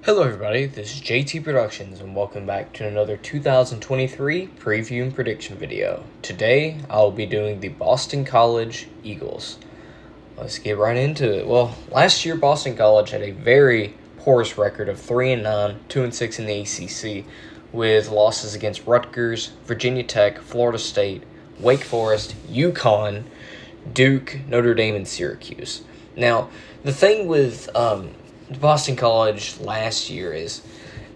Hello everybody, this is JT Productions and welcome back to another 2023 preview and prediction video. Today I'll be doing the Boston College Eagles. Let's get right into it. Well, last year Boston College had a very porous record of 3-9, 2-6 in the ACC with losses against Rutgers, Virginia Tech, Florida State, Wake Forest, UConn, Duke, Notre Dame, and Syracuse. Now, the thing with Boston College last year is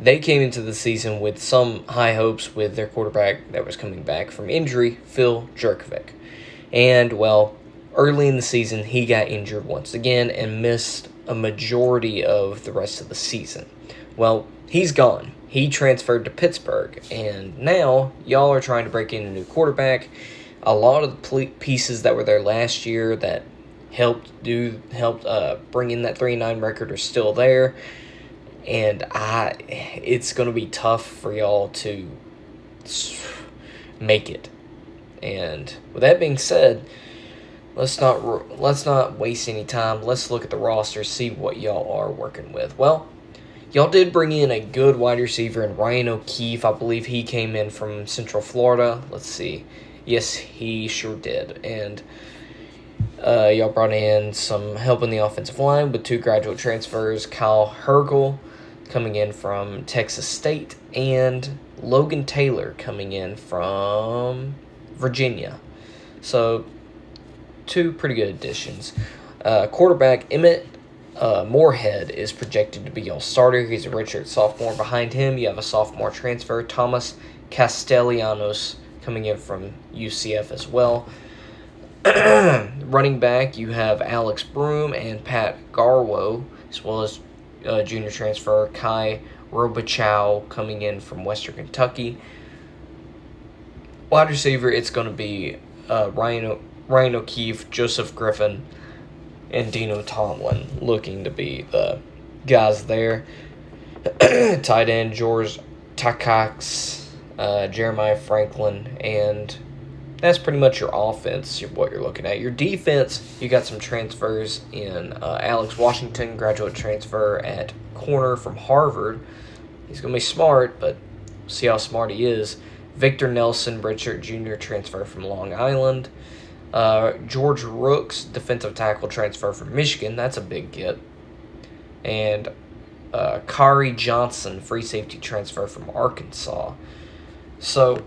they came into the season with some high hopes with their quarterback that was coming back from injury, Phil Jurkovec. And, well, early in the season, he got injured once again and missed a majority of the rest of the season. Well, he's gone. He transferred to Pittsburgh, and now y'all are trying to break in a new quarterback. A lot of the pieces that were there last year that helped bring in that 3-9 record are still there, and it's going to be tough for y'all to make it. And with that being said, let's not waste any time. Let's look at the roster, see what y'all are working with. Well, y'all did bring in a good wide receiver in Ryan O'Keefe. I believe he came in from Central Florida. Let's see. Yes, he sure did. And y'all brought in some help in the offensive line with two graduate transfers, Kyle Hergel coming in from Texas State and Logan Taylor coming in from Virginia. So, two pretty good additions. Quarterback Emmett Moorhead is projected to be y'all's starter. He's a redshirt sophomore. Behind him, you have a sophomore transfer, Thomas Castellanos, coming in from UCF as well. Running back, you have Alex Broom and Pat Garwo, as well as junior transfer Kai Robichow coming in from Western Kentucky. Wide receiver, it's going to be Ryan O'Keefe, Joseph Griffin, and Dino Tomlin looking to be the guys there. Tight end, George Takacs, Jeremiah Franklin, and that's pretty much your offense, what you're looking at. Your defense, you got some transfers in Alex Washington, graduate transfer at corner from Harvard. He's going to be smart, but see how smart he is. Victor Nelson, redshirt junior transfer from Long Island. George Rooks, defensive tackle transfer from Michigan. That's a big get. And Kari Johnson, free safety transfer from Arkansas. So,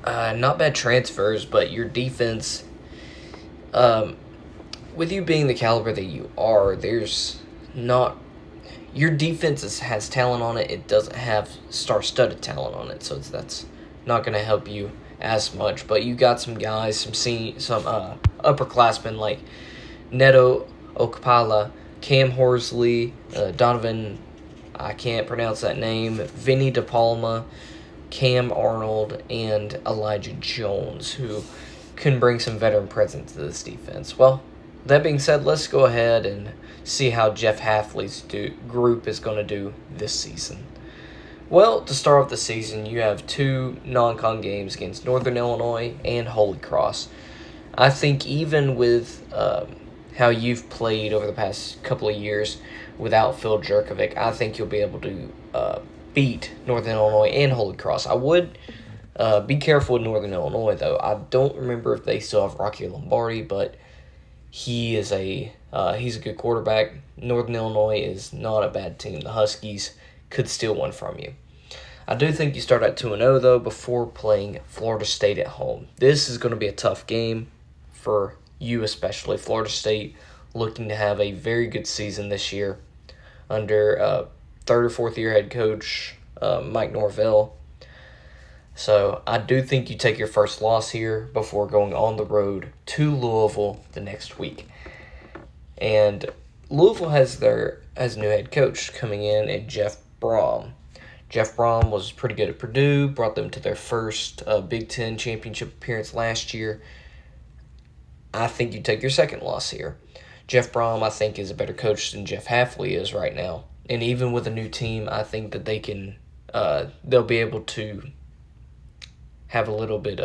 not bad transfers, but your defense, with you being the caliber that you are, your defense has talent on it. It doesn't have star-studded talent on it, so that's not going to help you as much. But you got some guys, some upperclassmen like Neto Okpala, Cam Horsley, Donovan, I can't pronounce that name, Vinny DePalma, Cam Arnold, and Elijah Jones, who can bring some veteran presence to this defense. Well, that being said, let's go ahead and see how Jeff Hafley's group is going to do this season. Well, to start off the season, you have two non-con games against Northern Illinois and Holy Cross. I think even with how you've played over the past couple of years without Phil Jurkovec, I think you'll be able to beat Northern Illinois and Holy Cross. I would be careful with Northern Illinois, though. I don't remember if they still have Rocky Lombardi, but he's a good quarterback. Northern Illinois is not a bad team. The Huskies could steal one from you. I do think you start at 2-0, though, before playing Florida State at home. This is going to be a tough game for you, especially. Florida State looking to have a very good season this year under third or fourth year head coach Mike Norvell. So I do think you take your first loss here before going on the road to Louisville the next week. And Louisville has a new head coach coming in, and Jeff Brom. Jeff Brom was pretty good at Purdue, brought them to their first Big Ten championship appearance last year. I think you take your second loss here. Jeff Brom, I think, is a better coach than Jeff Hafley is right now. And even with a new team, I think that they'll be able to have a little bit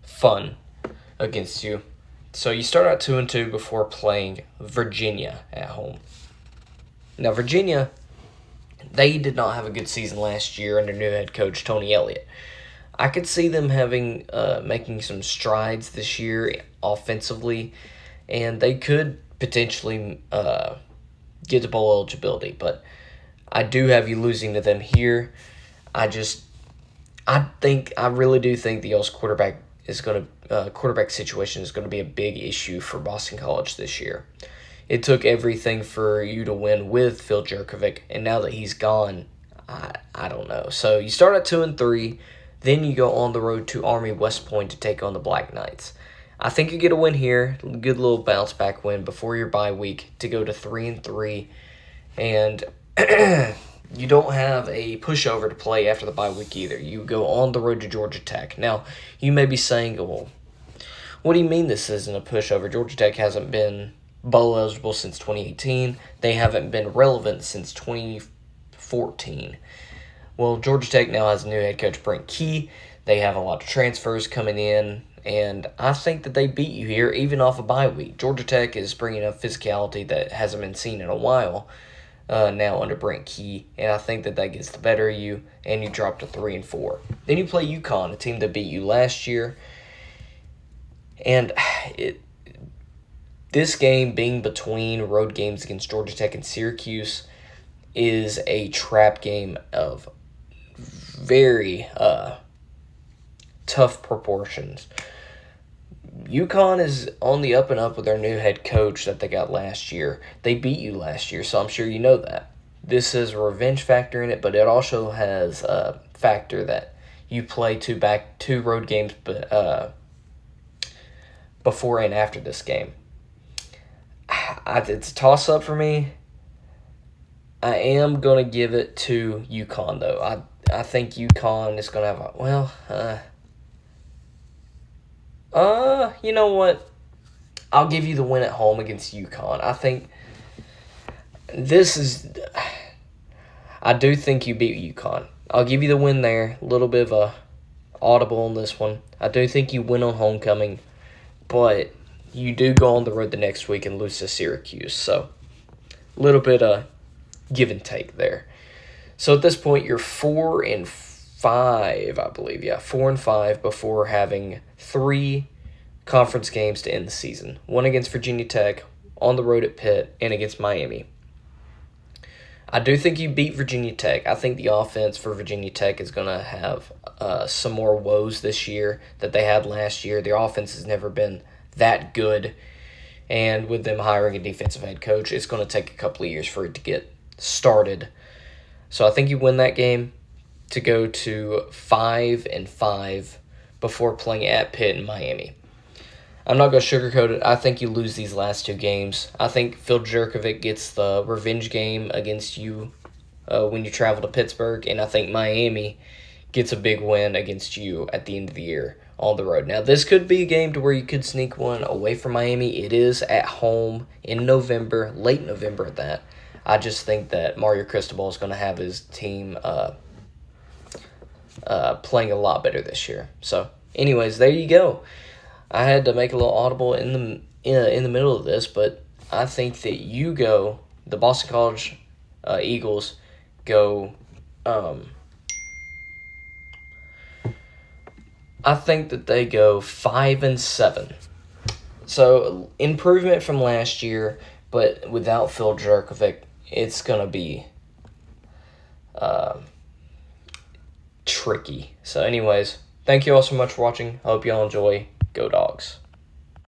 fun against you. So you start out 2-2 before playing Virginia at home. Now Virginia, they did not have a good season last year under new head coach Tony Elliott. I could see them having making some strides this year offensively, and they could potentially get to bowl eligibility. But I do have you losing to them here. I really do think the Eagles quarterback situation is going to be a big issue for Boston College this year. It took everything for you to win with Phil Jurkovec, and now that he's gone, I don't know. So you start at 2-3, then you go on the road to Army West Point to take on the Black Knights. I think you get a win here, good little bounce back win before your bye week to go to 3-3, and you don't have a pushover to play after the bye week either. You go on the road to Georgia Tech. Now, you may be saying, well, what do you mean this isn't a pushover? Georgia Tech hasn't been bowl eligible since 2018. They haven't been relevant since 2014. Well, Georgia Tech now has a new head coach, Brent Key. They have a lot of transfers coming in, and I think that they beat you here, even off a bye week. Georgia Tech is bringing up physicality that hasn't been seen in a while now under Brent Key, and I think that gets the better of you, and you drop to 3-4. Then you play UConn, a team that beat you last year, and this game being between road games against Georgia Tech and Syracuse is a trap game of very tough proportions. UConn is on the up and up with their new head coach that they got last year. They beat you last year, so I'm sure you know that. This has a revenge factor in it, but it also has a factor that you play two road games before and after this game. It's a toss-up for me. I am going to give it to UConn, though. I think UConn is going to have you know what? I'll give you the win at home against UConn. I think I do think you beat UConn. I'll give you the win there. A little bit of a audible on this one. I do think you win on homecoming, but you do go on the road the next week and lose to Syracuse. So, a little bit of give and take there. So, at this point, you're 4-5, I believe. Yeah, 4-5 before having 3 conference games to end the season. One against Virginia Tech, on the road at Pitt, and against Miami. I do think you beat Virginia Tech. I think the offense for Virginia Tech is going to have some more woes this year that they had last year. Their offense has never been that good, and with them hiring a defensive head coach, it's going to take a couple of years for it to get started. So I think you win that game to go to 5-5 before playing at Pitt and Miami. I'm not going to sugarcoat it. I think you lose these last 2 games. I think Phil Jurkovec gets the revenge game against you when you travel to Pittsburgh, and I think Miami gets a big win against you at the end of the year on the road. Now, this could be a game to where you could sneak one away from Miami. It is at home in November, late November at that. I just think that Mario Cristobal is going to have his team playing a lot better this year. So, anyways, there you go. I had to make a little audible in the middle of this, but I think that the Boston College Eagles go. I think that they go 5-7. So improvement from last year, but without Phil Jurkovec, it's gonna be tricky. So, anyways, thank you all so much for watching. I hope y'all enjoy. Go Dogs.